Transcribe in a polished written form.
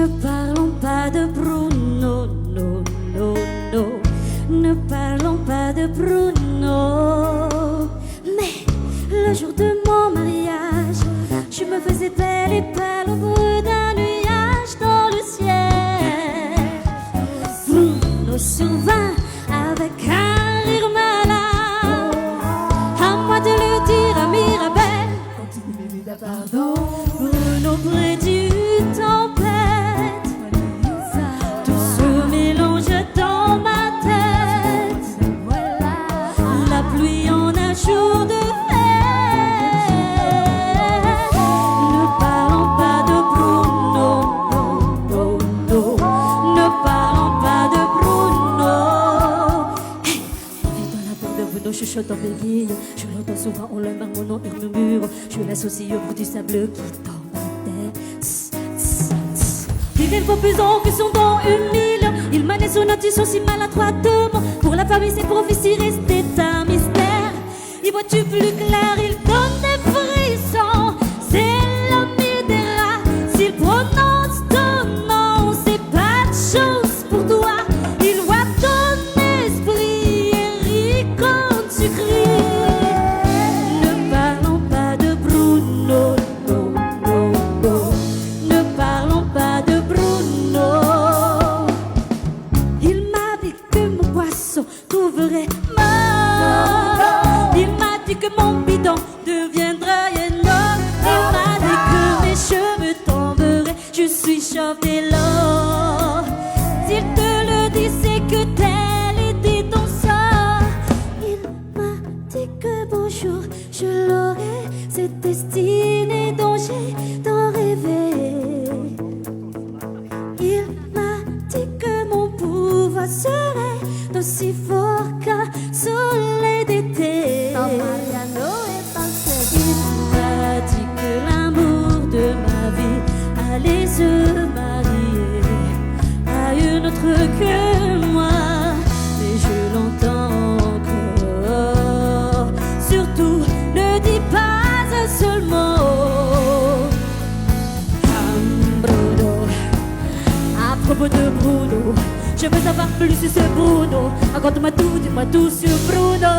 Ne parlons pas de Bruno, non, non, non. Ne parlons pas de Bruno. Mais le jour de mon mariage, je me faisais belle et pâle au bout d'un nuage dans le ciel. Bruno survint avec un rire malin. À moi de le dire à Mirabelle. Pardon. Bruno près du tempête, tout se mélange dans ma tête. La pluie en un jour de fête. Ne parlons pas de Bruno, non, non, non. Ne parlons pas de Bruno. Hey, dans la bande de Bruno, chuchote en béguille. Je l'entends souvent, on le marmonne, il murmure. Je l'associe au bruit du sable qui tombe à terre. Il est profusant que son don humile. Il manie son audition si maladroitement. Pour la famille, ses prophéties restaient un mystère. Y vois-tu plus clair, il donne des frissons. C'est l'ami des rats. S'il prononce ton nom, c'est pas de chance pour toi. Il voit ton esprit et rit quand tu cries. Ne parlons pas de Bruno, non, non, non. Ne parlons pas de Bruno. Il m'a dit que mon poisson trouverait mort. Il m'a dit que mon bidon deviendrait énorme. Il m'a dit que mes cheveux tomberaient. Je suis chauve dès lors. S'il te le dit, c'est que tel était ton sort. Il m'a dit que bonjour, je l'aurai. Cette destinée dont j'ai tant rêvé. Il m'a dit que mon pouvoir serait aussi fort qu'un soleil d'été. Il m'a dit que l'amour de ma vie allait se marier à une autre que moi. Mais je l'entends encore. Surtout, ne dis pas un seul mot. Bruno, à propos de Bruno, je veux savoir plus sur ce Bruno. Raconte-moi tout, dis-moi tout sur Bruno.